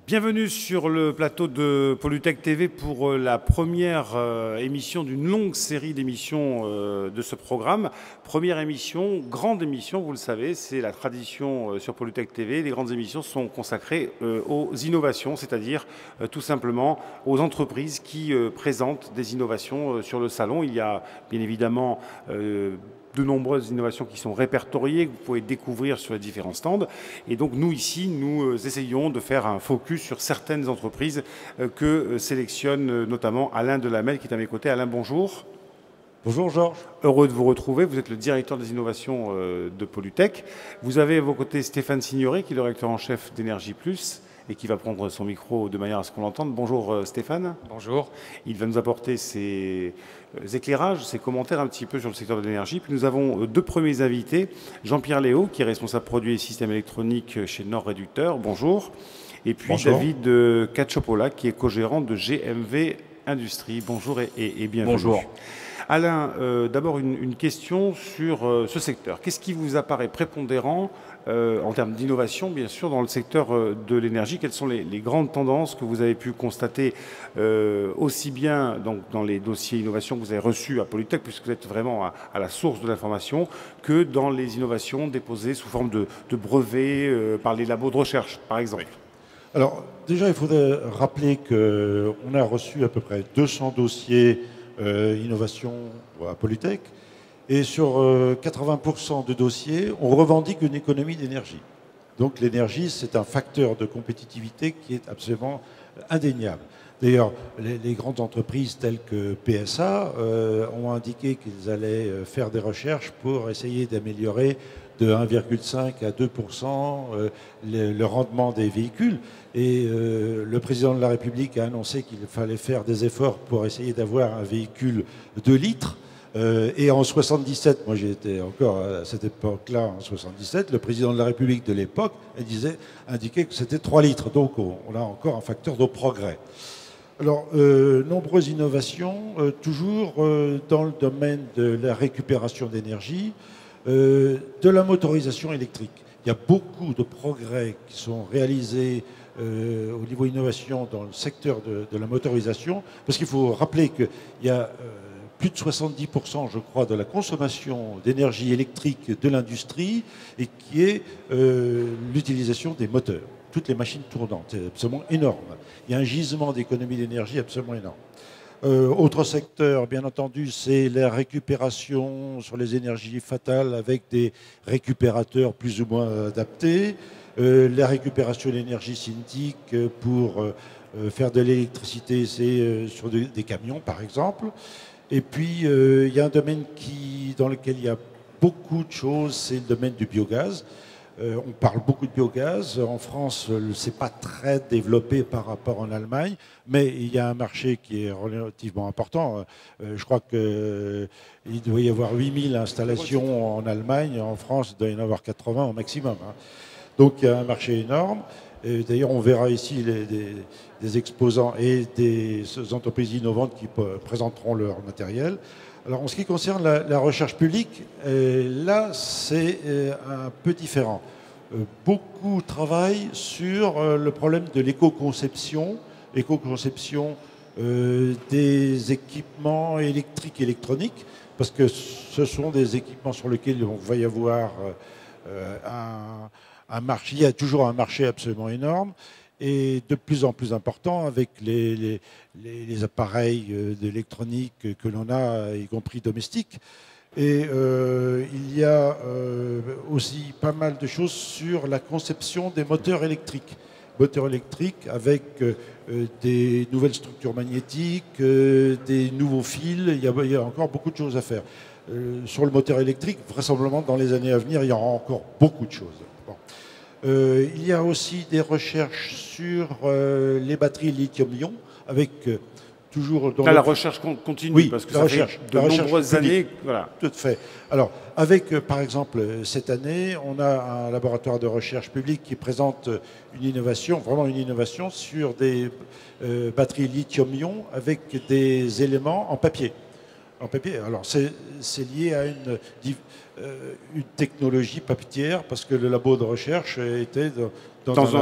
Bienvenue sur le plateau de Polytech TV pour la première émission d'une longue série d'émissions de ce programme. Première émission, grande émission, vous le savez, c'est la tradition sur Polytech TV. Les grandes émissions sont consacrées aux innovations, c'est-à-dire tout simplement aux entreprises qui présentent des innovations sur le salon. Il y a bien évidemment de nombreuses innovations qui sont répertoriées, que vous pouvez découvrir sur les différents stands. Et donc nous, ici, nous essayons de faire un focus sur certaines entreprises que sélectionne notamment Alain Delamel, qui est à mes côtés. Alain, bonjour. Bonjour Georges. Heureux de vous retrouver. Vous êtes le directeur des innovations de Polytech. Vous avez à vos côtés Stéphane Signoret, qui est le rédacteur en chef d'Énergie Plus et qui va prendre son micro de manière à ce qu'on l'entende. Bonjour Stéphane. Bonjour. Il va nous apporter ses éclairages, ses commentaires un petit peu sur le secteur de l'énergie. Puis nous avons deux premiers invités. Jean-Pierre Léo, qui est responsable produits et systèmes électroniques chez Nord Réducteur. Bonjour. Et puis Bonjour. David Cacciopola, qui est co-gérant de GMV Industrie. Bonjour et bienvenue. Bonjour. Alain, d'abord une question sur ce secteur. Qu'est-ce qui vous apparaît prépondérant en termes d'innovation, bien sûr, dans le secteur de l'énergie? Quelles sont les grandes tendances que vous avez pu constater aussi bien donc, dans les dossiers innovation que vous avez reçus à Polytech, puisque vous êtes vraiment à la source de l'information, que dans les innovations déposées sous forme de brevets par les labos de recherche, par exemple? Alors, déjà, il faudrait rappeler qu'on a reçu à peu près 200 dossiers innovation à Polytech. Et sur 80% de dossiers, on revendique une économie d'énergie. Donc l'énergie, c'est un facteur de compétitivité qui est absolument indéniable. D'ailleurs, les grandes entreprises telles que PSA ont indiqué qu'ils allaient faire des recherches pour essayer d'améliorer de 1,5 à 2% le rendement des véhicules. Et le président de la République a annoncé qu'il fallait faire des efforts pour essayer d'avoir un véhicule 2 litres. Et en 77, moi j'étais encore à cette époque-là, en 77, le président de la République de l'époque indiquait que c'était 3 litres. Donc on a encore un facteur de progrès. Alors, nombreuses innovations, toujours dans le domaine de la récupération d'énergie, de la motorisation électrique. Il y a beaucoup de progrès qui sont réalisés au niveau innovation dans le secteur de la motorisation, parce qu'il faut rappeler qu'il y a plus de 70%, je crois, de la consommation d'énergie électrique de l'industrie et qui est l'utilisation des moteurs. Toutes les machines tournantes, c'est absolument énorme. Il y a un gisement d'économie d'énergie absolument énorme. Autre secteur, bien entendu, c'est la récupération sur les énergies fatales avec des récupérateurs plus ou moins adaptés. La récupération d'énergie cinétique pour faire de l'électricité, c'est sur des camions, par exemple. Et puis, il y a un domaine dans lequel il y a beaucoup de choses, c'est le domaine du biogaz. On parle beaucoup de biogaz. En France, ce n'est pas très développé par rapport en Allemagne, mais il y a un marché qui est relativement important. Je crois qu'il doit y avoir 8000 installations en Allemagne. En France, il doit y en avoir 80 au maximum. Donc, il y a un marché énorme. D'ailleurs, on verra ici des exposants et des entreprises innovantes qui présenteront leur matériel. Alors, en ce qui concerne la recherche publique, là, c'est un peu différent. Beaucoup travaillent sur le problème de l'éco-conception des équipements électriques et électroniques, parce que ce sont des équipements sur lesquels on va y avoir un marché. Il y a toujours un marché absolument énorme et de plus en plus important avec les appareils d'électronique que l'on a, y compris domestiques. Et il y a aussi pas mal de choses sur la conception des moteurs électriques. Moteurs électriques avec des nouvelles structures magnétiques, des nouveaux fils. Il y a encore beaucoup de choses à faire. Sur le moteur électrique, vraisemblablement dans les années à venir, il y aura encore beaucoup de choses. Bon. Il y a aussi des recherches sur les batteries lithium-ion avec toujours dans la recherche continue, oui, parce que ça fait de nombreuses années. Voilà. Tout à fait. Alors, avec, par exemple, cette année, on a un laboratoire de recherche publique qui présente une innovation, vraiment une innovation, sur des batteries lithium-ion avec des éléments en papier. En papier. Alors, c'est lié à une technologie papetière, parce que le labo de recherche était dans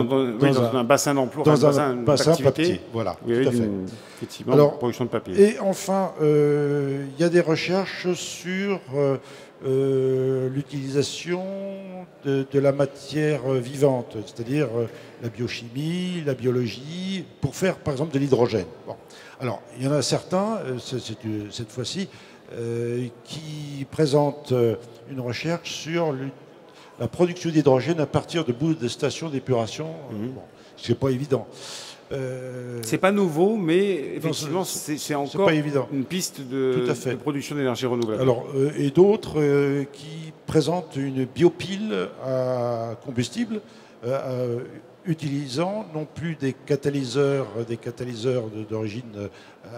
un bassin d'emploi, dans un bassin d'activité. papier. Voilà, Oui, tout à fait. Effectivement, Alors, production de papier. Et enfin, il y a des recherches sur l'utilisation de la matière vivante, c'est-à-dire la biochimie, la biologie, pour faire par exemple de l'hydrogène. Bon. Alors, il y en a certains, cette fois-ci, qui présentent une recherche sur la production d'hydrogène à partir de bouts de stations d'épuration. Bon, c'est pas évident. C'est pas nouveau, mais effectivement, c'est encore pas évident. une piste de production d'énergie renouvelable. Alors, et d'autres qui présentent une biopile à combustible utilisant non plus des catalyseurs d'origine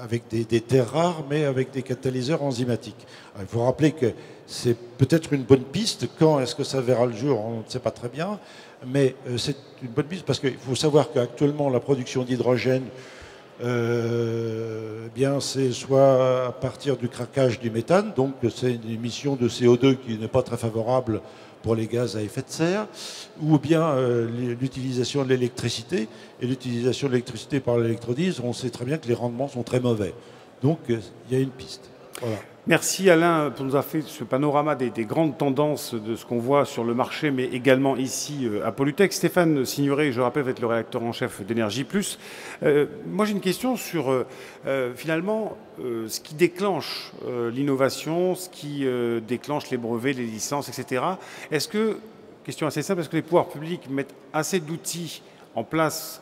avec des terres rares, mais avec des catalyseurs enzymatiques. Alors, il faut rappeler que c'est peut-être une bonne piste. Quand est-ce que ça verra le jour, on ne sait pas très bien. Mais c'est une bonne piste parce qu'il faut savoir qu'actuellement la production d'hydrogène, bien c'est soit à partir du craquage du méthane, donc c'est une émission de CO2 qui n'est pas très favorable pour les gaz à effet de serre, ou bien l'utilisation de l'électricité. Et l'utilisation de l'électricité par l'électrolyse, on sait très bien que les rendements sont très mauvais. Donc il y a une piste. Voilà. Merci Alain pour nous avoir fait ce panorama des grandes tendances de ce qu'on voit sur le marché, mais également ici à Polytech. Stéphane Signoret, je rappelle, va être le rédacteur en chef d'Énergie Plus. Moi j'ai une question sur finalement ce qui déclenche l'innovation, ce qui déclenche les brevets, les licences, etc. Est-ce que, question assez simple, est-ce que les pouvoirs publics mettent assez d'outils en place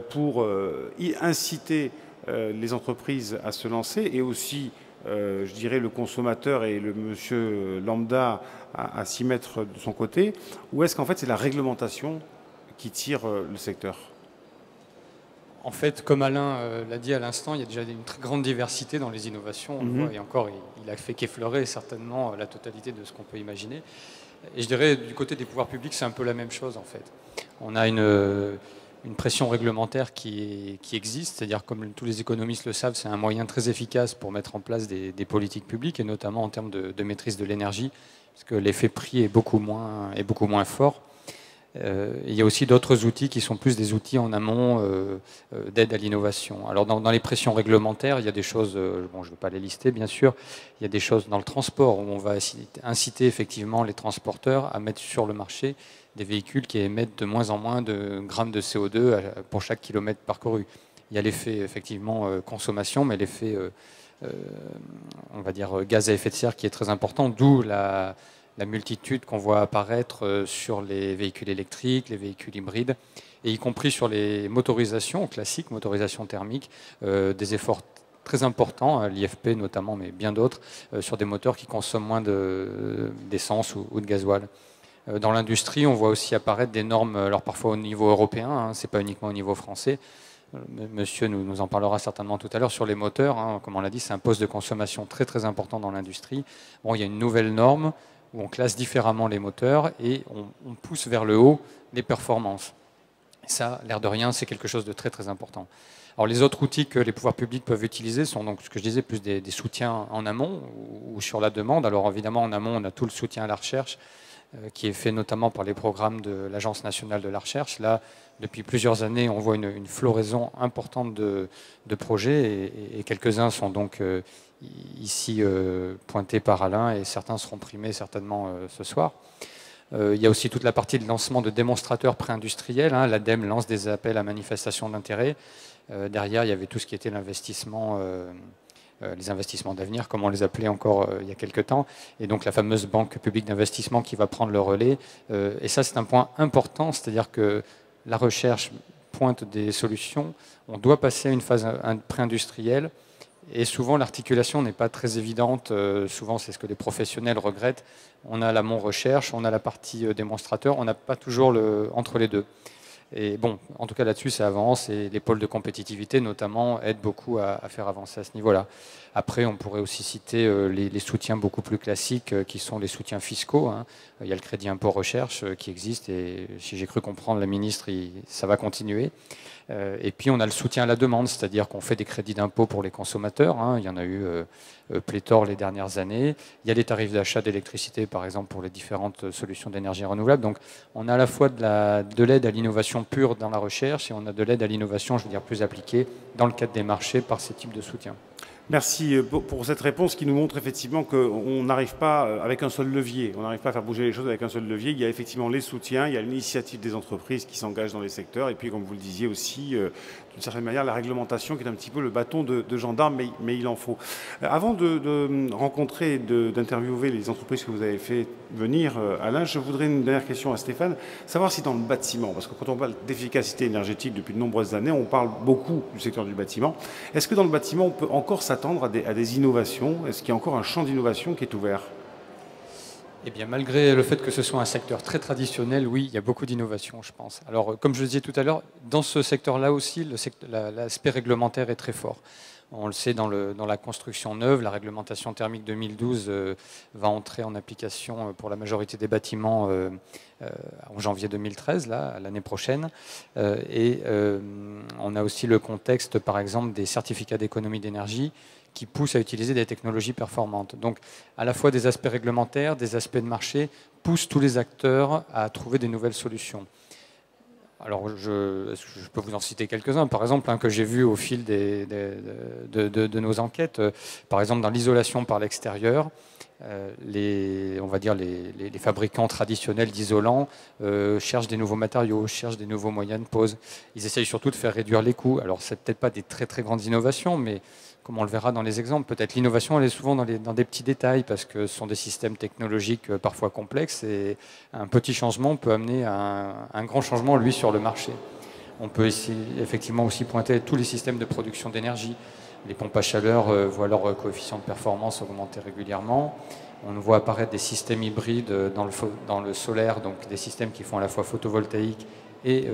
pour inciter les entreprises à se lancer et aussi je dirais le consommateur et le monsieur lambda à s'y mettre de son côté, ou est-ce qu'en fait c'est la réglementation qui tire le secteur? En fait, comme Alain l'a dit à l'instant, il y a déjà une très grande diversité dans les innovations. On le voit, et encore, il a fait qu'effleurer certainement la totalité de ce qu'on peut imaginer. Et je dirais, du côté des pouvoirs publics, c'est un peu la même chose en fait. On a une pression réglementaire qui existe, c'est-à-dire comme tous les économistes le savent, c'est un moyen très efficace pour mettre en place des politiques publiques, et notamment en termes de maîtrise de l'énergie, parce que l'effet prix est beaucoup moins fort. Il y a aussi d'autres outils qui sont plus des outils en amont d'aide à l'innovation. Alors dans les pressions réglementaires, il y a des choses, bon, je ne vais pas les lister bien sûr, il y a des choses dans le transport où on va inciter effectivement les transporteurs à mettre sur le marché des véhicules qui émettent de moins en moins de grammes de CO2 pour chaque kilomètre parcouru. Il y a l'effet effectivement consommation, mais l'effet, on va dire, gaz à effet de serre qui est très important, d'où la multitude qu'on voit apparaître sur les véhicules électriques, les véhicules hybrides, et y compris sur les motorisations classiques, motorisations thermiques, des efforts très importants, l'IFP notamment, mais bien d'autres, sur des moteurs qui consomment moins d'essence ou de gasoil. Dans l'industrie, on voit aussi apparaître des normes, alors parfois au niveau européen, hein, c'est pas uniquement au niveau français. Monsieur nous en parlera certainement tout à l'heure sur les moteurs. Hein, comme on l'a dit, c'est un poste de consommation très très important dans l'industrie. Bon, il y a une nouvelle norme où on classe différemment les moteurs et on pousse vers le haut les performances. Et ça, l'air de rien, c'est quelque chose de très très important. Alors les autres outils que les pouvoirs publics peuvent utiliser sont donc ce que je disais, plus des soutiens en amont ou sur la demande. Alors évidemment, en amont, on a tout le soutien à la recherche qui est fait notamment par les programmes de l'Agence nationale de la recherche. Là, depuis plusieurs années, on voit une floraison importante de projets et quelques-uns sont donc ici pointés par Alain et certains seront primés certainement ce soir. Il y a aussi toute la partie de lancement de démonstrateurs pré-industriels. Hein. L'ADEME lance des appels à manifestation d'intérêt. Derrière, il y avait tout ce qui était l'investissement, les investissements d'avenir, comme on les appelait encore il y a quelques temps, et donc la fameuse banque publique d'investissement qui va prendre le relais. Et ça, c'est un point important, c'est-à-dire que la recherche pointe des solutions. On doit passer à une phase pré-industrielle, et souvent l'articulation n'est pas très évidente. Souvent, c'est ce que les professionnels regrettent. On a l'amont recherche, on a la partie démonstrateur, on n'a pas toujours entre les deux. Et bon, en tout cas là-dessus, ça avance et les pôles de compétitivité, notamment, aident beaucoup à faire avancer à ce niveau-là. Après, on pourrait aussi citer les soutiens beaucoup plus classiques qui sont les soutiens fiscaux. Hein. Il y a le crédit impôt recherche qui existe et si j'ai cru comprendre la ministre, ça va continuer. Et puis on a le soutien à la demande, c'est-à-dire qu'on fait des crédits d'impôt pour les consommateurs, hein. Il y en a eu pléthore les dernières années. Il y a des tarifs d'achat d'électricité, par exemple, pour les différentes solutions d'énergie renouvelable. Donc on a à la fois de l'aide à l'innovation pure dans la recherche et on a de l'aide à l'innovation, je veux dire, plus appliquée dans le cadre des marchés par ces types de soutien. Merci pour cette réponse qui nous montre effectivement qu'on n'arrive pas avec un seul levier, on n'arrive pas à faire bouger les choses avec un seul levier. Il y a effectivement les soutiens, il y a l'initiative des entreprises qui s'engagent dans les secteurs, et puis comme vous le disiez aussi, d'une certaine manière, la réglementation qui est un petit peu le bâton de gendarme, mais il en faut. Avant de rencontrer, d'interviewer les entreprises que vous avez fait venir, Alain, je voudrais une dernière question à Stéphane, savoir si dans le bâtiment, parce que quand on parle d'efficacité énergétique depuis de nombreuses années, on parle beaucoup du secteur du bâtiment. Est-ce que dans le bâtiment, on peut encore s'attendre à des innovations? Est-ce qu'il y a encore un champ d'innovation qui est ouvert? Eh bien, malgré le fait que ce soit un secteur très traditionnel, oui, il y a beaucoup d'innovations, je pense. Alors, comme je le disais tout à l'heure, dans ce secteur-là aussi, l'aspect réglementaire est très fort. On le sait dans la construction neuve, la réglementation thermique 2012 va entrer en application pour la majorité des bâtiments en janvier 2013, l'année prochaine. Et on a aussi le contexte, par exemple, des certificats d'économie d'énergie qui poussent à utiliser des technologies performantes. Donc, à la fois des aspects réglementaires, des aspects de marché, poussent tous les acteurs à trouver des nouvelles solutions. Alors, je peux vous en citer quelques-uns, par exemple, que j'ai vu au fil de nos enquêtes. Par exemple, dans l'isolation par l'extérieur, on va dire les fabricants traditionnels d'isolants cherchent des nouveaux matériaux, cherchent des nouveaux moyens de pose. Ils essayent surtout de faire réduire les coûts. Alors, c'est peut-être pas des très très grandes innovations, mais comme on le verra dans les exemples, peut-être l'innovation, elle est souvent dans des petits détails, parce que ce sont des systèmes technologiques parfois complexes, et un petit changement peut amener à un grand changement, lui, sur le marché. On peut ici, effectivement aussi pointer tous les systèmes de production d'énergie. Les pompes à chaleur voient leur coefficient de performance augmenter régulièrement. On voit apparaître des systèmes hybrides dans le solaire, donc des systèmes qui font à la fois photovoltaïque et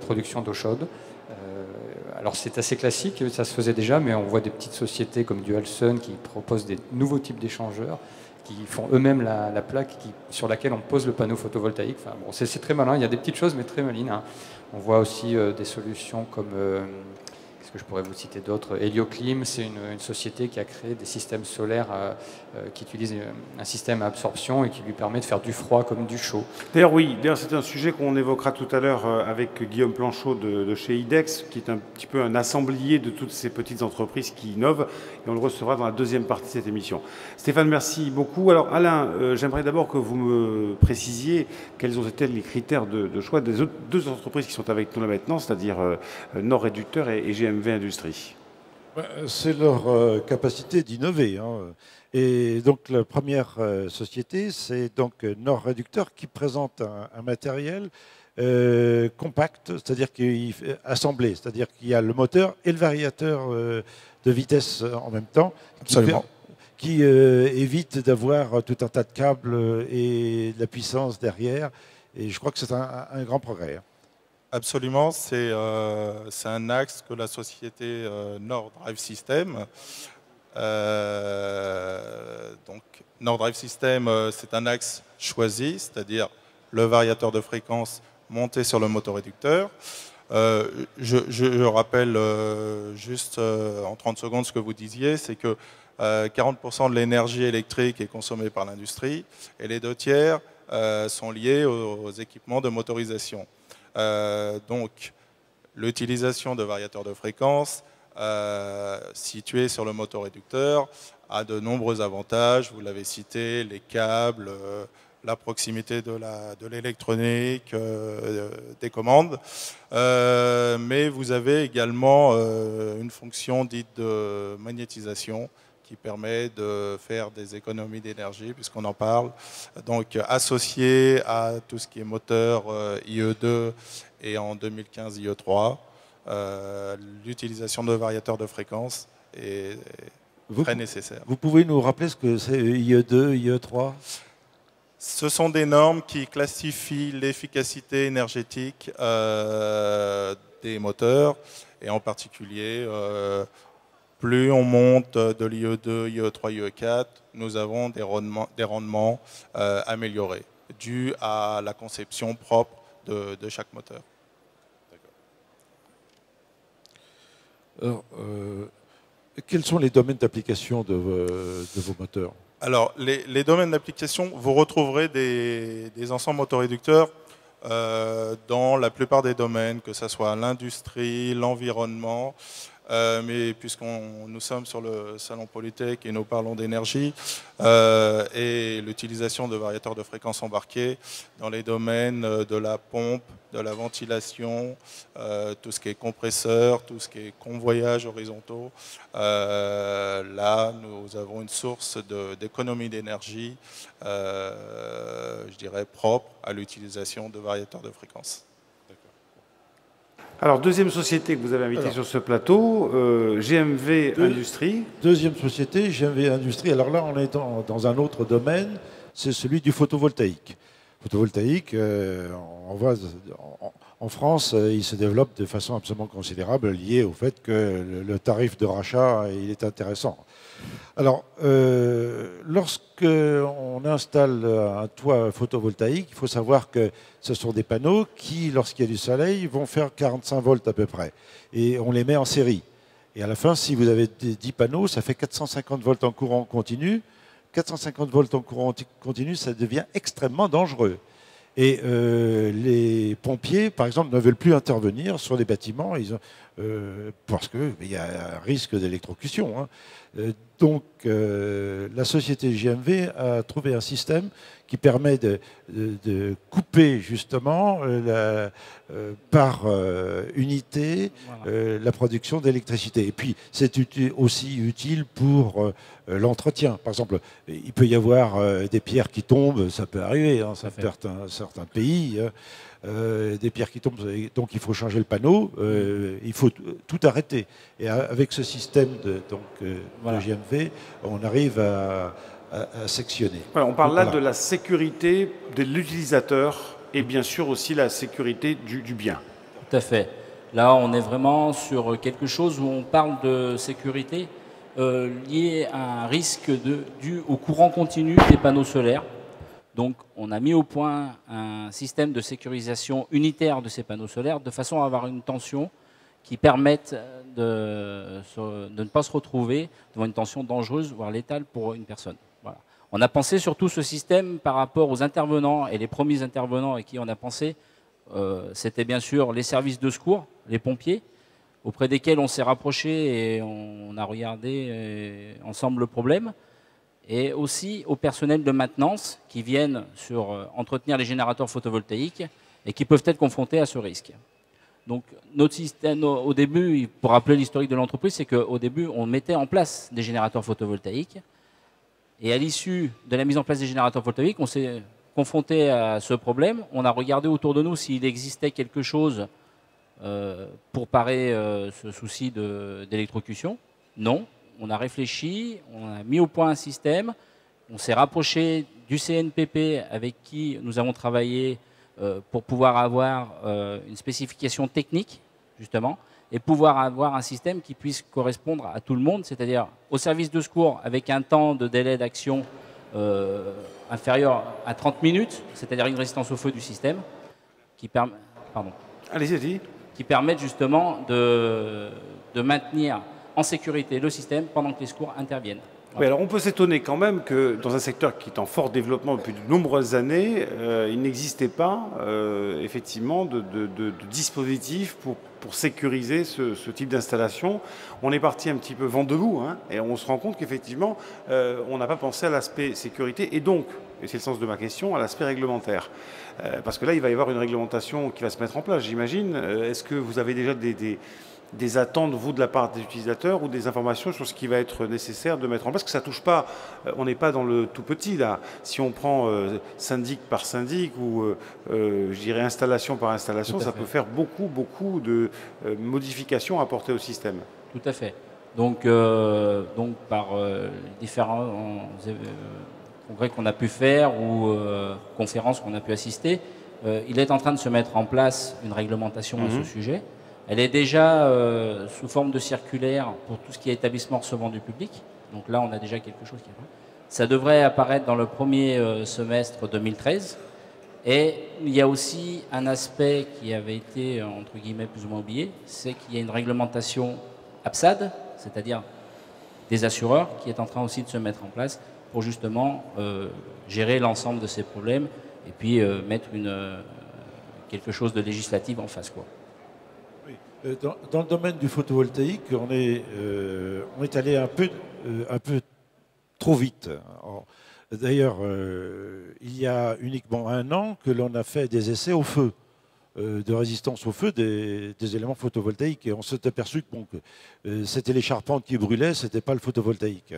production d'eau chaude. Alors c'est assez classique, ça se faisait déjà, mais on voit des petites sociétés comme Dualsun qui proposent des nouveaux types d'échangeurs, qui font eux-mêmes la plaque sur laquelle on pose le panneau photovoltaïque. Enfin, bon, c'est très malin, il y a des petites choses, mais très malines, hein. On voit aussi des solutions comme, qu'est-ce que je pourrais vous citer d'autres, Helioclim, c'est une société qui a créé des systèmes solaires qui utilisent un système à absorption et qui lui permet de faire du froid comme du chaud. D'ailleurs, oui, c'est un sujet qu'on évoquera tout à l'heure avec Guillaume Planchot de chez IDEX, qui est un petit peu un assemblier de toutes ces petites entreprises qui innovent, et on le recevra dans la deuxième partie de cette émission. Stéphane, merci beaucoup. Alors Alain, j'aimerais d'abord que vous me précisiez quels ont été les critères de choix des deux entreprises qui sont avec nous là maintenant, c'est-à-dire Nord Réducteur et GMV Industrie. C'est leur capacité d'innover, hein. Et donc la première société, c'est donc Nord Réducteur, qui présente un matériel compact, c'est-à-dire qu'il est assemblé, c'est-à-dire qu'il y a le moteur et le variateur de vitesse en même temps, qui évite d'avoir tout un tas de câbles et de la puissance derrière. Et je crois que c'est un grand progrès, hein. Absolument, c'est un axe que la société Nord Drive System. Donc, Nord Drive System, c'est un axe choisi, c'est-à-dire le variateur de fréquence monté sur le motoréducteur. Je rappelle juste en 30 secondes ce que vous disiez, c'est que 40% de l'énergie électrique est consommée par l'industrie et les 2 tiers sont liés aux équipements de motorisation. Donc, l'utilisation de variateurs de fréquence situés sur le motoréducteur a de nombreux avantages. Vous l'avez cité, les câbles, la proximité de l'électronique, des commandes. Mais vous avez également une fonction dite de magnétisation qui permet de faire des économies d'énergie, puisqu'on en parle. Donc, associé à tout ce qui est moteur IE2 et en 2015 IE3, l'utilisation de variateurs de fréquence est très nécessaire. Vous pouvez nous rappeler ce que c'est IE2, IE3 ? Ce sont des normes qui classifient l'efficacité énergétique des moteurs, et en particulier, plus on monte de l'IE2, IE3, IE4, nous avons des rendements améliorés, dus à la conception propre de chaque moteur. Alors, quels sont les domaines d'application de vos moteurs? Alors, les domaines d'application, vous retrouverez des ensembles motoréducteurs dans la plupart des domaines, que ce soit l'industrie, l'environnement. Mais nous sommes sur le salon Polytech et nous parlons d'énergie et l'utilisation de variateurs de fréquences embarqués dans les domaines de la pompe, de la ventilation, tout ce qui est compresseur, tout ce qui est convoyage horizontaux. Là, nous avons une source d'économie d'énergie, je dirais, propre à l'utilisation de variateurs de fréquences. Alors, deuxième société que vous avez invitée sur ce plateau, GMV Industrie. Deuxième société, GMV Industrie. Alors là, on est dans un autre domaine, c'est celui du photovoltaïque. Photovoltaïque, on voit en France, il se développe de façon absolument considérable, liée au fait que le tarif de rachat, il est intéressant. Alors, lorsqu'on installe un toit photovoltaïque, il faut savoir que ce sont des panneaux qui, lorsqu'il y a du soleil, vont faire 45 volts à peu près. Et on les met en série. Et à la fin, si vous avez 10 panneaux, ça fait 450 volts en courant continu. 450 volts en courant continu, ça devient extrêmement dangereux. Et les pompiers, par exemple, ne veulent plus intervenir sur les bâtiments parce qu'il y a un risque d'électrocution. Hein. Donc, la société GMV a trouvé un système qui permet de couper justement par unité la production d'électricité. Et puis, c'est aussi utile pour l'entretien. Par exemple, il peut y avoir des pierres qui tombent, ça peut arriver, hein, ça peut être certains pays. Des pierres qui tombent, donc il faut changer le panneau, il faut tout arrêter. Et avec ce système de GMV, on arrive à sectionner. Voilà, on parle là de la sécurité de l'utilisateur et bien sûr aussi la sécurité du bien. Tout à fait. Là, on est vraiment sur quelque chose où on parle de sécurité liée à un risque dû au courant continu des panneaux solaires. Donc, on a mis au point un système de sécurisation unitaire de ces panneaux solaires de façon à avoir une tension qui permette de ne pas se retrouver devant une tension dangereuse, voire létale pour une personne. Voilà. On a pensé surtout ce système par rapport aux intervenants et les premiers intervenants avec qui on a pensé, c'était bien sûr les services de secours, les pompiers, auprès desquels on s'est rapproché et on a regardé ensemble le problème. Et aussi au personnel de maintenance qui viennent entretenir les générateurs photovoltaïques et qui peuvent être confrontés à ce risque. Donc notre système, au début, pour rappeler l'historique de l'entreprise, c'est qu'au début, on mettait en place des générateurs photovoltaïques. Et à l'issue de la mise en place des générateurs photovoltaïques, on s'est confronté à ce problème. On a regardé autour de nous s'il existait quelque chose pour parer ce souci d'électrocution. Non. On a réfléchi, on a mis au point un système, on s'est rapproché du CNPP avec qui nous avons travaillé pour pouvoir avoir une spécification technique, justement, et pouvoir avoir un système qui puisse correspondre à tout le monde, c'est-à-dire au service de secours avec un temps de délai d'action inférieur à 30 minutes, c'est-à-dire une résistance au feu du système, qui permet, qui permettent justement de maintenir en sécurité le système pendant que les secours interviennent. Oui, alors on peut s'étonner quand même que dans un secteur qui est en fort développement depuis de nombreuses années, il n'existait pas effectivement de dispositif pour sécuriser ce type d'installation. On est parti un petit peu vent debout hein, et on se rend compte qu'effectivement on n'a pas pensé à l'aspect sécurité et donc, et c'est le sens de ma question, à l'aspect réglementaire. Parce que là il va y avoir une réglementation qui va se mettre en place, j'imagine. Est-ce que vous avez déjà des attentes, vous, de la part des utilisateurs ou des informations sur ce qui va être nécessaire de mettre en place, que ça ne touche pas, on n'est pas dans le tout petit là. Si on prend syndic par syndic ou je dirais installation par installation, ça peut faire beaucoup de modifications à apporter au système. Tout à fait. Donc par différents congrès qu'on a pu faire ou conférences qu'on a pu assister, il est en train de se mettre en place une réglementation à ce sujet. Elle est déjà sous forme de circulaire pour tout ce qui est établissement recevant du public. Donc là, on a déjà quelque chose qui est... Ça devrait apparaître dans le premier semestre 2013. Et il y a aussi un aspect qui avait été, entre guillemets, plus ou moins oublié, c'est qu'il y a une réglementation APSAD, c'est-à-dire des assureurs, qui est en train aussi de se mettre en place pour justement gérer l'ensemble de ces problèmes et puis mettre quelque chose de législatif en face, quoi. Oui. Dans le domaine du photovoltaïque, on est allé un peu trop vite. D'ailleurs, il y a uniquement 1 an que l'on a fait des essais au feu, de résistance au feu des éléments photovoltaïques. Et on s'est aperçu que, bon, c'était les charpentes qui brûlaient, ce n'était pas le photovoltaïque.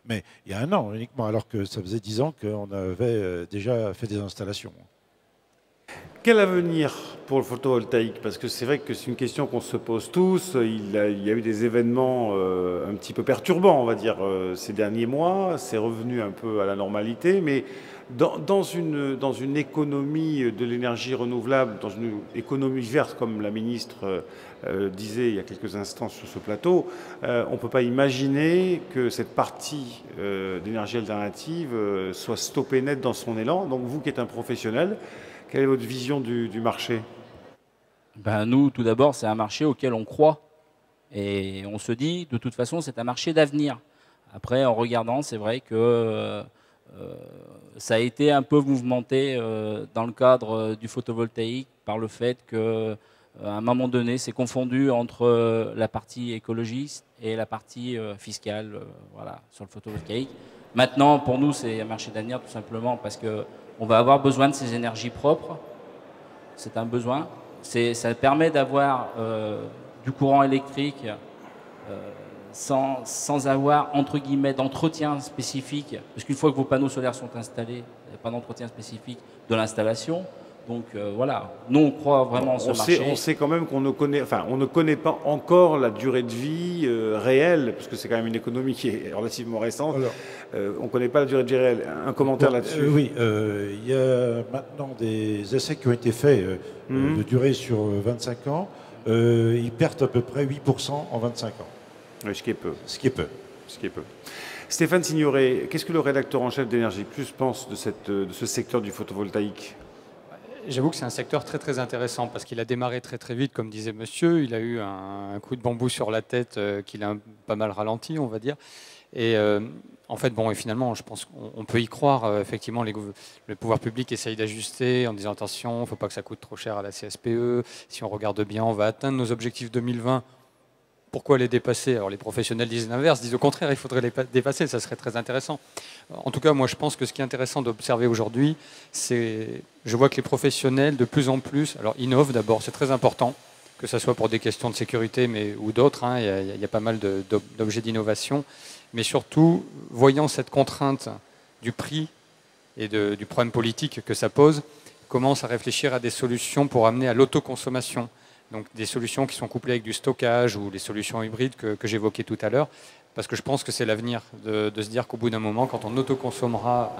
Mais il y a 1 an uniquement, alors que ça faisait 10 ans qu'on avait déjà fait des installations. Quel avenir pour le photovoltaïque? Parce que c'est vrai que c'est une question qu'on se pose tous. Il y a eu des événements un petit peu perturbants, on va dire, ces derniers mois. C'est revenu un peu à la normalité. Mais dans une économie de l'énergie renouvelable, dans une économie verte, comme la ministre disait il y a quelques instants sur ce plateau, on ne peut pas imaginer que cette partie d'énergie alternative soit stoppée net dans son élan. Donc vous qui êtes un professionnel, quelle est votre vision du marché? Ben, nous, tout d'abord, c'est un marché auquel on croit. Et on se dit, de toute façon, c'est un marché d'avenir. Après, en regardant, c'est vrai que ça a été un peu mouvementé dans le cadre du photovoltaïque par le fait qu'à un moment donné, c'est confondu entre la partie écologiste et la partie fiscale voilà, sur le photovoltaïque. Maintenant, pour nous, c'est un marché d'avenir tout simplement parce qu'on va avoir besoin de ces énergies propres. C'est un besoin. Ça permet d'avoir du courant électrique sans avoir, entre guillemets, d'entretien spécifique. Parce qu'une fois que vos panneaux solaires sont installés, il n'y a pas d'entretien spécifique de l'installation. Donc voilà, nous on croit vraiment en ce marché. On sait quand même qu'on ne connaît pas encore la durée de vie réelle, parce que c'est quand même une économie qui est relativement récente. On ne connaît pas la durée de vie réelle. Un commentaire là-dessus? Oui, il y a maintenant des essais qui ont été faits de durée sur 25 ans. Ils perdent à peu près 8% en 25 ans. Oui, ce qui est peu. Ce qui est peu. Ce qui est peu. Stéphane Signoret, qu'est-ce que le rédacteur en chef d'Énergie Plus pense de ce secteur du photovoltaïque? J'avoue que c'est un secteur très très intéressant parce qu'il a démarré très très vite, comme disait monsieur. Il a eu un coup de bambou sur la tête qu'il a pas mal ralenti, on va dire. Et en fait, bon, et finalement, je pense qu'on peut y croire. Effectivement, le pouvoir public essaye d'ajuster en disant attention, il ne faut pas que ça coûte trop cher à la CSPE. Si on regarde bien, on va atteindre nos objectifs 2020. Pourquoi les dépasser? Alors les professionnels disent l'inverse, disent au contraire, il faudrait les dépasser, ça serait très intéressant. En tout cas, moi je pense que ce qui est intéressant d'observer aujourd'hui, c'est, je vois que les professionnels de plus en plus, alors innovent d'abord, c'est très important, que ce soit pour des questions de sécurité ou d'autres, hein, il y a pas mal d'objets d'innovation, mais surtout, voyant cette contrainte du prix et du problème politique que ça pose, commencent à réfléchir à des solutions pour amener à l'autoconsommation. Donc des solutions qui sont couplées avec du stockage ou les solutions hybrides que j'évoquais tout à l'heure, parce que je pense que c'est l'avenir de se dire qu'au bout d'un moment, quand on autoconsommera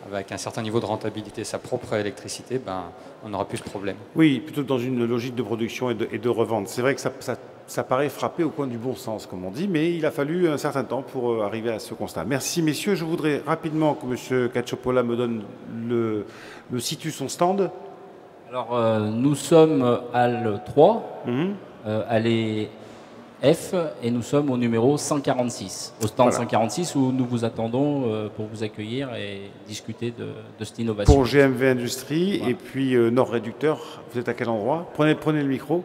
avec un certain niveau de rentabilité sa propre électricité, ben, on n'aura plus ce problème. Oui, plutôt dans une logique de production et de revente. C'est vrai que ça paraît frapper au coin du bon sens, comme on dit, mais il a fallu un certain temps pour arriver à ce constat. Merci messieurs, je voudrais rapidement que M. Cacciopola me situe son stand. Alors, nous sommes Halle 3, allée F, et nous sommes au numéro 146, au stand 146, où nous vous attendons pour vous accueillir et discuter de cette innovation. Pour GMV Industrie, et puis Nord Réducteur, vous êtes à quel endroit? Prenez le micro.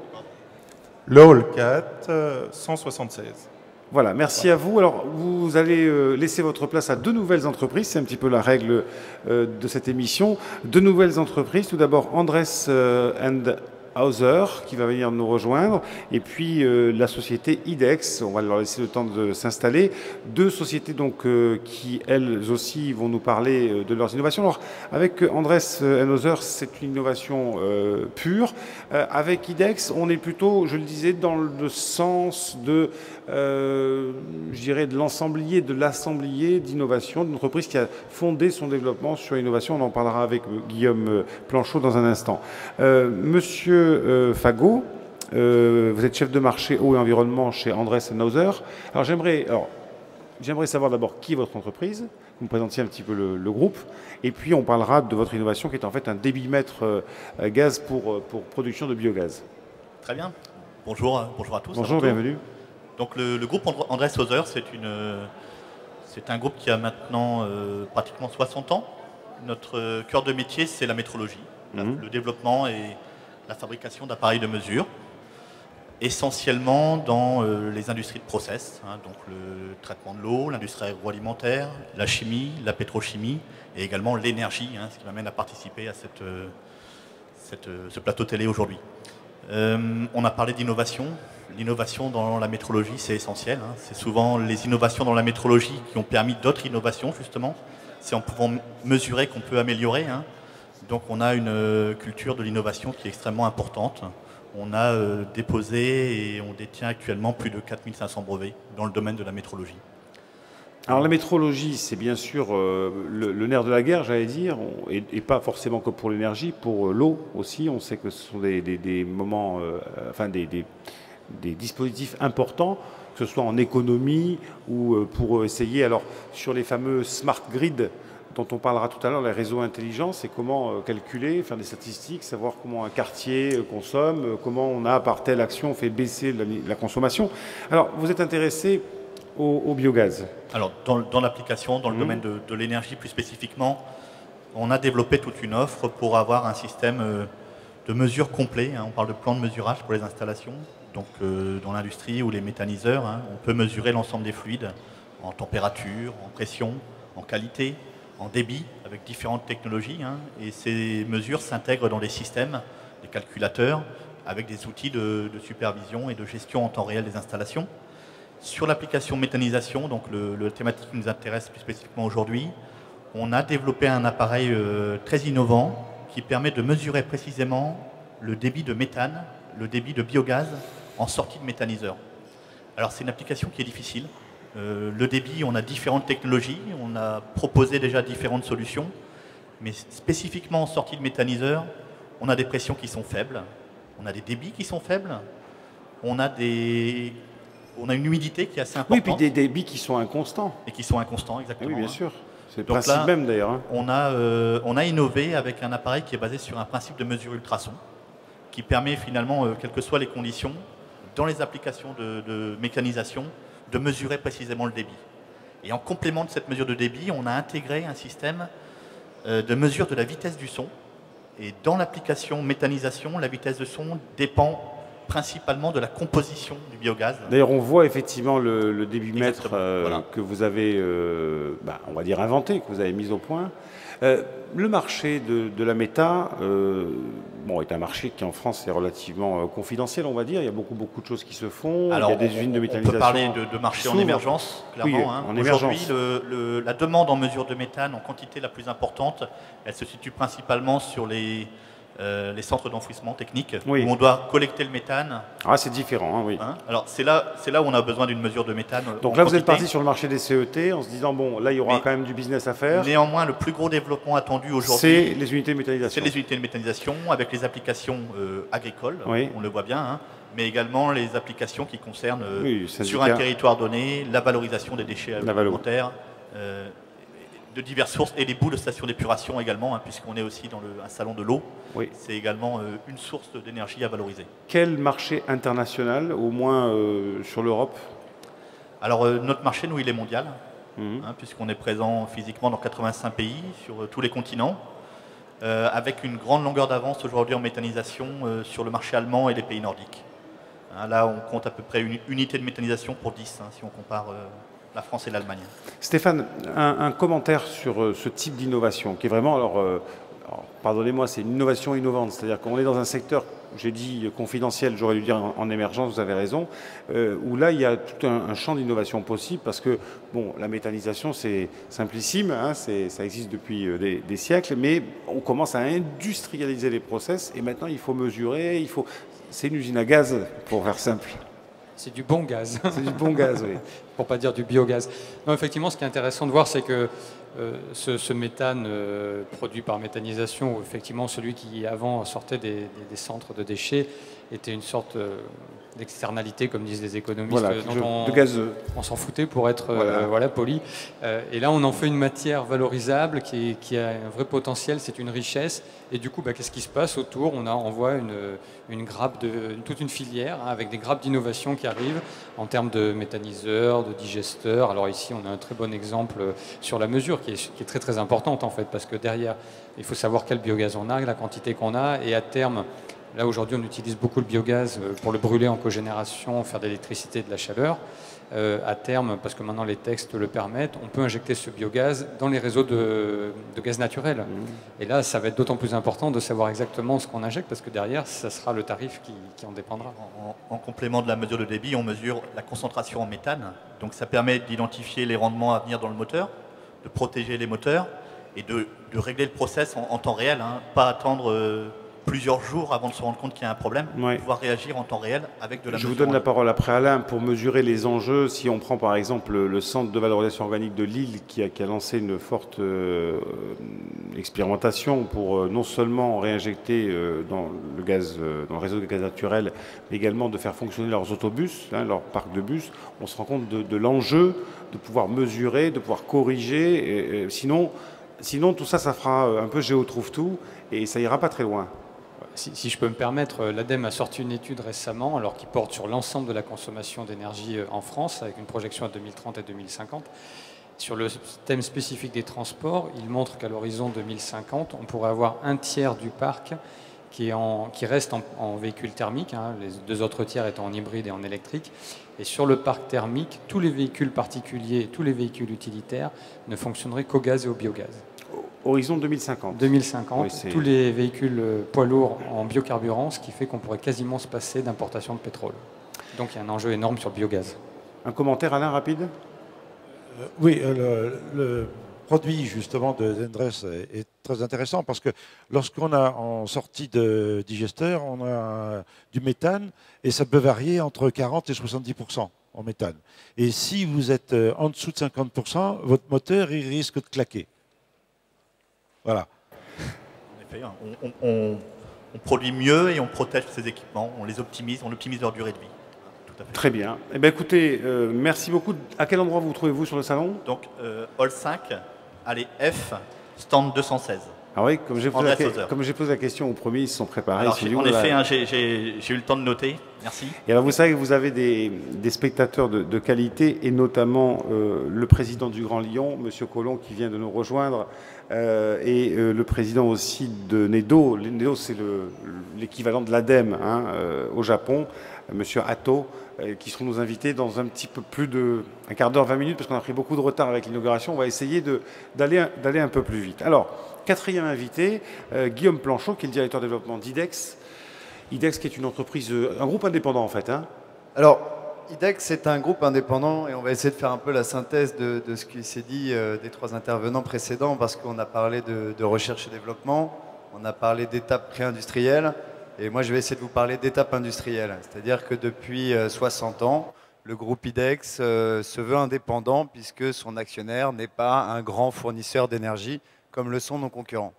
Le hall 4, 176. Voilà, merci à vous. Alors, vous allez laisser votre place à 2 nouvelles entreprises. C'est un petit peu la règle de cette émission. 2 nouvelles entreprises. Tout d'abord, Andres & Hauser, qui va venir nous rejoindre. Et puis, la société IDEX. On va leur laisser le temps de s'installer. 2 sociétés, donc, qui, elles aussi, vont nous parler de leurs innovations. Alors, avec Andres & Hauser, c'est une innovation pure. Avec IDEX, on est plutôt, je le disais, dans le sens de... je dirais de l'ensemblier, de l'assemblier d'innovation, d'une entreprise qui a fondé son développement sur l'innovation. On en parlera avec Guillaume Planchot dans un instant. Monsieur Fagot, vous êtes chef de marché eau et environnement chez Andres & Hauser. Alors j'aimerais savoir d'abord qui est votre entreprise, vous me présentiez un petit peu le groupe, et puis on parlera de votre innovation qui est en fait un débitmètre gaz pour production de biogaz. Très bien. Bonjour à tous. Bonjour, bienvenue. Donc le groupe Andrés Hauser, c'est un groupe qui a maintenant pratiquement 60 ans. Notre cœur de métier, c'est la métrologie, le développement et la fabrication d'appareils de mesure, essentiellement dans les industries de process, donc le traitement de l'eau, l'industrie agroalimentaire, la chimie, la pétrochimie et également l'énergie, ce qui m'amène à participer à ce plateau télé aujourd'hui. On a parlé d'innovation. L'innovation dans la métrologie, c'est essentiel. C'est souvent les innovations dans la métrologie qui ont permis d'autres innovations, justement. C'est en pouvant mesurer qu'on peut améliorer. Donc on a une culture de l'innovation qui est extrêmement importante. On a déposé et on détient actuellement plus de 4500 brevets dans le domaine de la métrologie. Alors la métrologie, c'est bien sûr le nerf de la guerre, j'allais dire, et pas forcément que pour l'énergie, pour l'eau aussi. On sait que ce sont des moments, des dispositifs importants, que ce soit en économie ou pour essayer, alors sur les fameux smart grids dont on parlera tout à l'heure, les réseaux intelligents, c'est comment calculer, faire des statistiques, savoir comment un quartier consomme, comment on a par telle action fait baisser la consommation. Alors vous êtes intéressé au biogaz? Alors, dans l'application, dans le domaine de l'énergie plus spécifiquement, on a développé toute une offre pour avoir un système de mesure complet. On parle de plan de mesurage pour les installations. Donc, dans l'industrie ou les méthaniseurs, on peut mesurer l'ensemble des fluides en température, en pression, en qualité, en débit, avec différentes technologies. Et ces mesures s'intègrent dans des systèmes, des calculateurs, avec des outils de supervision et de gestion en temps réel des installations. Sur l'application méthanisation, donc le thématique qui nous intéresse plus spécifiquement aujourd'hui, on a développé un appareil très innovant qui permet de mesurer précisément le débit de méthane, le débit de biogaz en sortie de méthaniseur. Alors c'est une application qui est difficile. Le débit, on a différentes technologies, on a proposé déjà différentes solutions, mais spécifiquement en sortie de méthaniseur, on a des pressions qui sont faibles, on a des débits qui sont faibles, on a une humidité qui est assez importante. Oui, puis des débits qui sont inconstants. Et qui sont inconstants, exactement. Oui, bien sûr. C'est le principe même, d'ailleurs. On a innové avec un appareil qui est basé sur un principe de mesure ultrason, qui permet finalement, quelles que soient les conditions, dans les applications de mécanisation, de mesurer précisément le débit. Et en complément de cette mesure de débit, on a intégré un système de mesure de la vitesse du son. Et dans l'application méthanisation, la vitesse de son dépend principalement de la composition du biogaz. D'ailleurs, on voit effectivement le débitmètre voilà. que vous avez, on va dire, inventé, que vous avez mis au point. Le marché de la méta est un marché qui en France est relativement confidentiel, on va dire. Il y a beaucoup de choses qui se font. Alors, il y a des usines de méthanisation. On peut parler de marché en émergence, clairement. Oui, en émergence. Aujourd'hui, la demande en mesure de méthane en quantité la plus importante, elle se situe principalement sur les centres d'enfouissement technique, oui. où on doit collecter le méthane. Ah, c'est différent, oui. Alors, c'est là où on a besoin d'une mesure de méthane. Donc là, vous êtes parti sur le marché des CET en se disant, bon, là, il y aura quand même du business à faire. Néanmoins, le plus gros développement attendu aujourd'hui, c'est les unités de méthanisation. C'est les unités de méthanisation avec les applications agricoles, oui. on le voit bien, mais également les applications qui concernent sur syndicat. un territoire donné, la valorisation des déchets alimentaires, de diverses sources, et les boues de stations d'épuration également, puisqu'on est aussi dans un salon de l'eau. Oui. C'est également une source d'énergie à valoriser. Quel marché international, au moins sur l'Europe? Alors notre marché, nous, il est mondial, puisqu'on est présent physiquement dans 85 pays, sur tous les continents, avec une grande longueur d'avance aujourd'hui en méthanisation sur le marché allemand et les pays nordiques. Là, on compte à peu près une unité de méthanisation pour 10, si on compare la France et l'Allemagne. Stéphane, un commentaire sur ce type d'innovation, qui est vraiment, alors pardonnez-moi, c'est une innovation innovante, c'est-à-dire qu'on est dans un secteur, j'ai dit confidentiel, j'aurais dû dire en émergence, vous avez raison, où là il y a tout un champ d'innovation possible, parce que bon, la méthanisation c'est simplissime, ça existe depuis des siècles, mais on commence à industrialiser les process, et maintenant il faut mesurer, c'est une usine à gaz, pour faire simple. C'est du bon gaz. C'est du bon gaz, oui. Pour pas dire du biogaz. Non, effectivement, ce qui est intéressant de voir, c'est que ce méthane produit par méthanisation, ou effectivement celui qui avant sortait des centres de déchets, était une sorte d'externalité, comme disent les économistes, voilà, dont de gazeux. on s'en foutait pour être poli. Et là, on en fait une matière valorisable qui a un vrai potentiel, c'est une richesse. Et du coup, qu'est-ce qui se passe autour? On voit une grappe toute une filière avec des grappes d'innovation qui arrivent en termes de méthaniseurs, de digesteurs. Alors ici, on a un très bon exemple sur la mesure qui est très très importante en fait, parce que derrière, il faut savoir quel biogaz on a, la quantité qu'on a, et à terme, là aujourd'hui on utilise beaucoup le biogaz pour le brûler en cogénération, faire de l'électricité et de la chaleur. À terme, parce que maintenant les textes le permettent, on peut injecter ce biogaz dans les réseaux de gaz naturel. Et là, ça va être d'autant plus important de savoir exactement ce qu'on injecte, parce que derrière, ça sera le tarif qui en dépendra. En complément de la mesure de débit, on mesure la concentration en méthane. Donc ça permet d'identifier les rendements à venir dans le moteur, de protéger les moteurs et de régler le process en temps réel, pas attendre plusieurs jours avant de se rendre compte qu'il y a un problème, pouvoir réagir en temps réel avec de la mesure. Je vous donne la parole après Alain pour mesurer les enjeux. Si on prend par exemple le centre de valorisation organique de Lille qui a lancé une forte expérimentation pour non seulement réinjecter dans le réseau de gaz naturel, mais également de faire fonctionner leurs autobus, leur parc de bus, on se rend compte de l'enjeu de pouvoir mesurer, de pouvoir corriger. Sinon, tout ça, ça fera un peu géotrouve-tout et ça ira pas très loin. Si je peux me permettre, l'ADEME a sorti une étude récemment, alors qui porte sur l'ensemble de la consommation d'énergie en France, avec une projection à 2030 et 2050. Sur le thème spécifique des transports, il montre qu'à l'horizon 2050, on pourrait avoir un tiers du parc qui reste en véhicule thermique, les 2 autres tiers étant en hybride et en électrique. Et sur le parc thermique, tous les véhicules particuliers, tous les véhicules utilitaires ne fonctionneraient qu'au gaz et au biogaz. Horizon 2050. 2050, oui, tous les véhicules poids lourds en biocarburant, ce qui fait qu'on pourrait quasiment se passer d'importation de pétrole. Donc il y a un enjeu énorme sur le biogaz. Un commentaire, Alain, rapide? Oui, le produit justement de Zendress est très intéressant parce que lorsqu'on a en sortie de digesteur, on a du méthane et ça peut varier entre 40 et 70% en méthane. Et si vous êtes en dessous de 50%, votre moteur il risque de claquer. Voilà. En effet, on produit mieux et on protège ces équipements, on les optimise, on optimise leur durée de vie. Tout à fait. Très bien. Eh bien, écoutez, merci beaucoup. À quel endroit vous trouvez-vous sur le salon? Donc, Hall 5, allez F, stand 216. Ah oui, comme j'ai posé la question au premier, ils se sont préparés. Alors, en effet, j'ai eu le temps de noter. Merci. Et alors, vous savez que vous avez des spectateurs de qualité, et notamment le président du Grand Lyon, M. Collomb, qui vient de nous rejoindre, et le président aussi de NEDO. NEDO, c'est l'équivalent de l'ADEME au Japon, M. Hato, qui seront nos invités dans un petit peu plus d'un quart d'heure, 20 minutes, parce qu'on a pris beaucoup de retard avec l'inauguration. On va essayer d'aller un peu plus vite. Alors, 4e invité, Guillaume Planchot, qui est le directeur de développement d'IDEX. IDEX, qui est une entreprise, un groupe indépendant en fait. Alors, IDEX, c'est un groupe indépendant et on va essayer de faire un peu la synthèse de ce qui s'est dit des 3 intervenants précédents, parce qu'on a parlé de recherche et développement, on a parlé d'étapes pré-industrielles, et moi je vais essayer de vous parler d'étapes industrielles. C'est-à-dire que depuis 60 ans, le groupe IDEX se veut indépendant puisque son actionnaire n'est pas un grand fournisseur d'énergie comme le sont nos concurrents.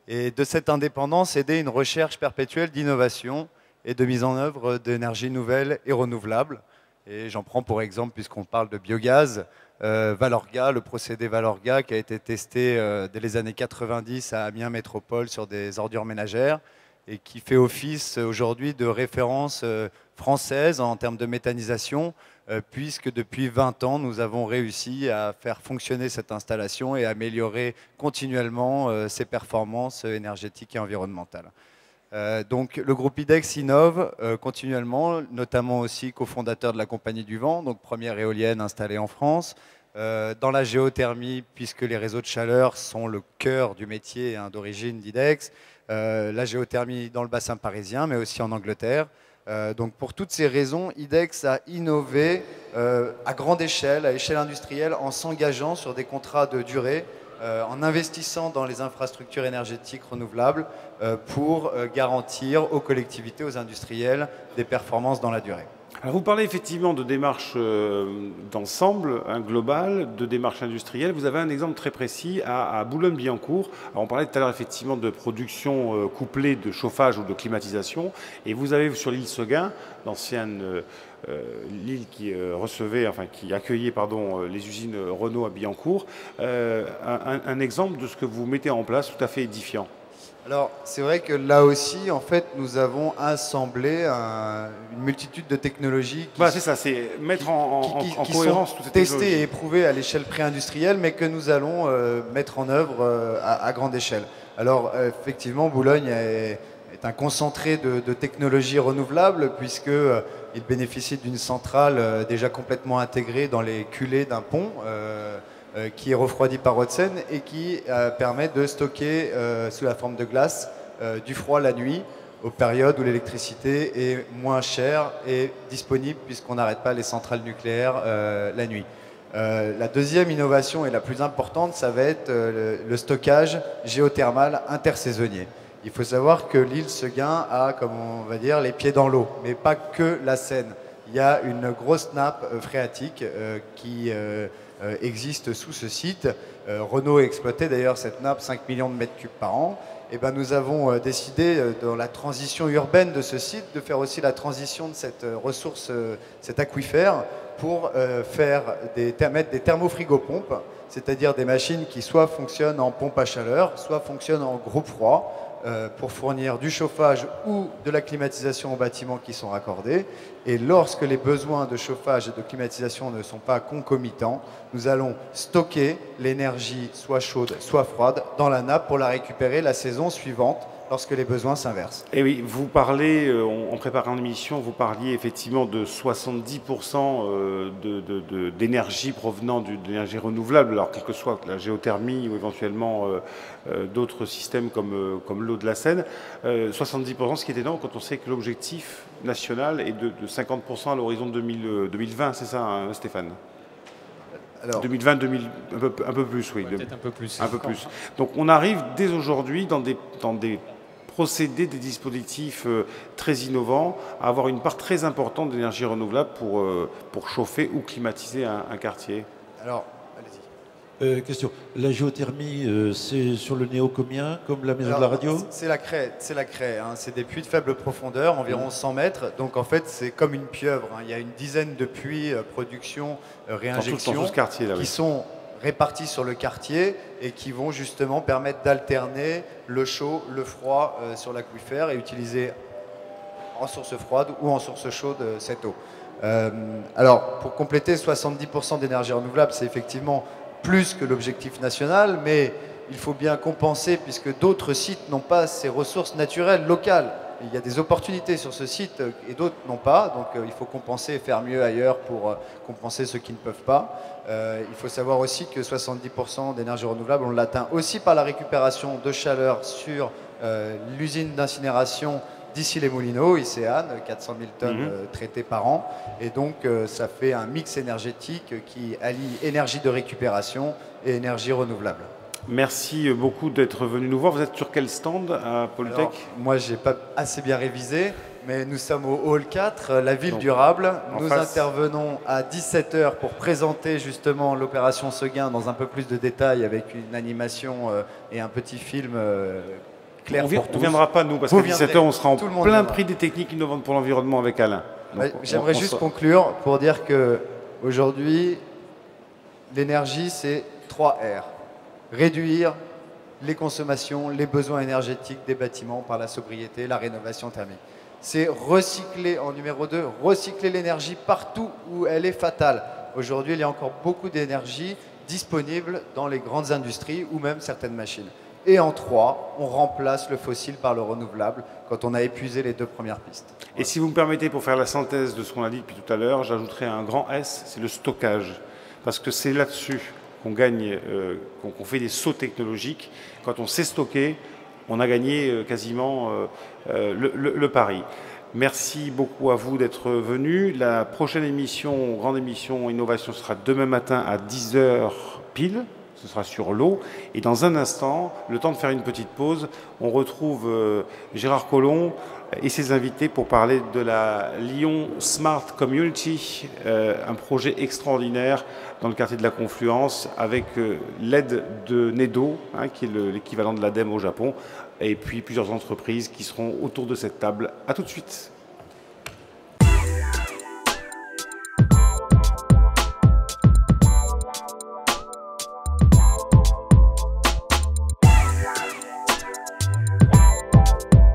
Et de cette indépendance est née une recherche perpétuelle d'innovation et de mise en œuvre d'énergies nouvelles et renouvelables. Et j'en prends pour exemple, puisqu'on parle de biogaz, Valorga, le procédé Valorga qui a été testé dès les années 90 à Amiens Métropole sur des ordures ménagères et qui fait office aujourd'hui de référence française en termes de méthanisation, puisque depuis 20 ans, nous avons réussi à faire fonctionner cette installation et à améliorer continuellement ses performances énergétiques et environnementales. Donc le groupe IDEX innove continuellement, notamment aussi cofondateur de la Compagnie du Vent, donc première éolienne installée en France, dans la géothermie, puisque les réseaux de chaleur sont le cœur du métier d'origine d'IDEX, la géothermie dans le bassin parisien, mais aussi en Angleterre. Donc pour toutes ces raisons, IDEX a innové à grande échelle, à échelle industrielle, en s'engageant sur des contrats de durée, en investissant dans les infrastructures énergétiques renouvelables pour garantir aux collectivités, aux industriels, des performances dans la durée. Alors vous parlez effectivement de démarches d'ensemble, globales, de démarches industrielles. Vous avez un exemple très précis à Boulogne-Billancourt. Alors on parlait tout à l'heure effectivement de production couplée de chauffage ou de climatisation. Et vous avez sur l'île Seguin, l'ancienne l'île qui recevait, enfin qui accueillait les usines Renault à Billancourt, un exemple de ce que vous mettez en place tout à fait édifiant. Alors, c'est vrai que là aussi, en fait, nous avons assemblé une multitude de technologies qui, c'est ça, c'est mettre en cohérence toutes ces testées et éprouvées à l'échelle pré-industrielle, mais que nous allons mettre en œuvre à grande échelle. Alors, effectivement, Boulogne est un concentré de technologies renouvelables, puisqu'il bénéficie d'une centrale déjà complètement intégrée dans les culées d'un pont, qui est refroidi par eau de Seine et qui permet de stocker sous la forme de glace du froid la nuit, aux périodes où l'électricité est moins chère et disponible puisqu'on n'arrête pas les centrales nucléaires la nuit. La deuxième innovation et la plus importante, ça va être le stockage géothermal intersaisonnier. Il faut savoir que l'île Seguin a, comme on va dire, les pieds dans l'eau, mais pas que la Seine. Il y a une grosse nappe phréatique qui existe sous ce site. Renault exploitait d'ailleurs cette nappe 5 millions de mètres cubes par an. Et ben, nous avons décidé dans la transition urbaine de ce site de faire aussi la transition de cette ressource, cet aquifère, pour mettre des thermofrigopompes, c'est-à-dire des machines qui soit fonctionnent en pompe à chaleur, soit fonctionnent en groupe froid, pour fournir du chauffage ou de la climatisation aux bâtiments qui sont raccordés. Et lorsque les besoins de chauffage et de climatisation ne sont pas concomitants, nous allons stocker l'énergie soit chaude, soit froide dans la nappe pour la récupérer la saison suivante lorsque les besoins s'inversent. Et oui, vous parlez, en préparant l'émission, vous parliez effectivement de 70% d'énergie provenant de l'énergie renouvelable, alors quelle que soit la géothermie ou éventuellement d'autres systèmes comme l'eau de la Seine. 70%, ce qui est énorme quand on sait que l'objectif national est de 50% à l'horizon 2020, c'est ça, hein, Stéphane? Alors, 2020, un peu plus, oui. Peut-être un peu plus. Un peu plus. Donc on arrive dès aujourd'hui dans des procédés, des dispositifs très innovants, à avoir une part très importante d'énergie renouvelable pour chauffer ou climatiser un quartier. Alors, allez-y. Question. La géothermie, c'est sur le néocomien, comme la maison de la radio? C'est la craie. Hein. C'est des puits de faible profondeur, environ 100 mètres. Donc en fait, c'est comme une pieuvre. Hein. Il y a une dizaine de puits, production, réinjection, dans tout ce quartier, là, qui sont répartis sur le quartier et qui vont justement permettre d'alterner le chaud, le froid sur l'aquifère et utiliser en source froide ou en source chaude cette eau. Alors, pour compléter, 70% d'énergie renouvelable, c'est effectivement plus que l'objectif national, mais il faut bien compenser puisque d'autres sites n'ont pas ces ressources naturelles locales. Il y a des opportunités sur ce site et d'autres n'ont pas, donc il faut compenser et faire mieux ailleurs pour compenser ceux qui ne peuvent pas. Il faut savoir aussi que 70% d'énergie renouvelable, on l'atteint aussi par la récupération de chaleur sur l'usine d'incinération d'Issy-les-Moulineaux, ICEAN, 400 000 tonnes traitées par an. Et donc, ça fait un mix énergétique qui allie énergie de récupération et énergie renouvelable. Merci beaucoup d'être venu nous voir. Vous êtes sur quel stand à Polytech? Alors, moi, je n'ai pas assez bien révisé, mais nous sommes au Hall 4, la ville durable. Nous intervenons à 17h pour présenter justement l'opération Seguin dans un peu plus de détails avec une animation et un petit film clair pour tous. On ne viendra pas, nous, parce qu'à 17h, on sera en plein prix des techniques innovantes pour l'environnement avec Alain. J'aimerais juste conclure pour dire qu'aujourd'hui, l'énergie, c'est 3 R. Réduire les consommations, les besoins énergétiques des bâtiments par la sobriété, la rénovation thermique. C'est recycler, en numéro 2, recycler l'énergie partout où elle est fatale. Aujourd'hui, il y a encore beaucoup d'énergie disponible dans les grandes industries ou même certaines machines. Et en 3, on remplace le fossile par le renouvelable quand on a épuisé les 2 premières pistes. Et si vous me permettez, pour faire la synthèse de ce qu'on a dit depuis tout à l'heure, j'ajouterai un grand S, c'est le stockage. Parce que c'est là-dessus qu'on gagne, qu'on fait des sauts technologiques. Quand on sait stocker, on a gagné quasiment le pari. Merci beaucoup à vous d'être venus. La prochaine émission, grande émission innovation, sera demain matin à 10h pile. ce sera sur l'eau. Et dans un instant, le temps de faire une petite pause, on retrouve Gérard Collomb et ses invités pour parler de la Lyon Smart Community, un projet extraordinaire dans le quartier de la Confluence avec l'aide de NEDO, qui est l'équivalent de l'ADEME au Japon, et puis plusieurs entreprises qui seront autour de cette table. À tout de suite.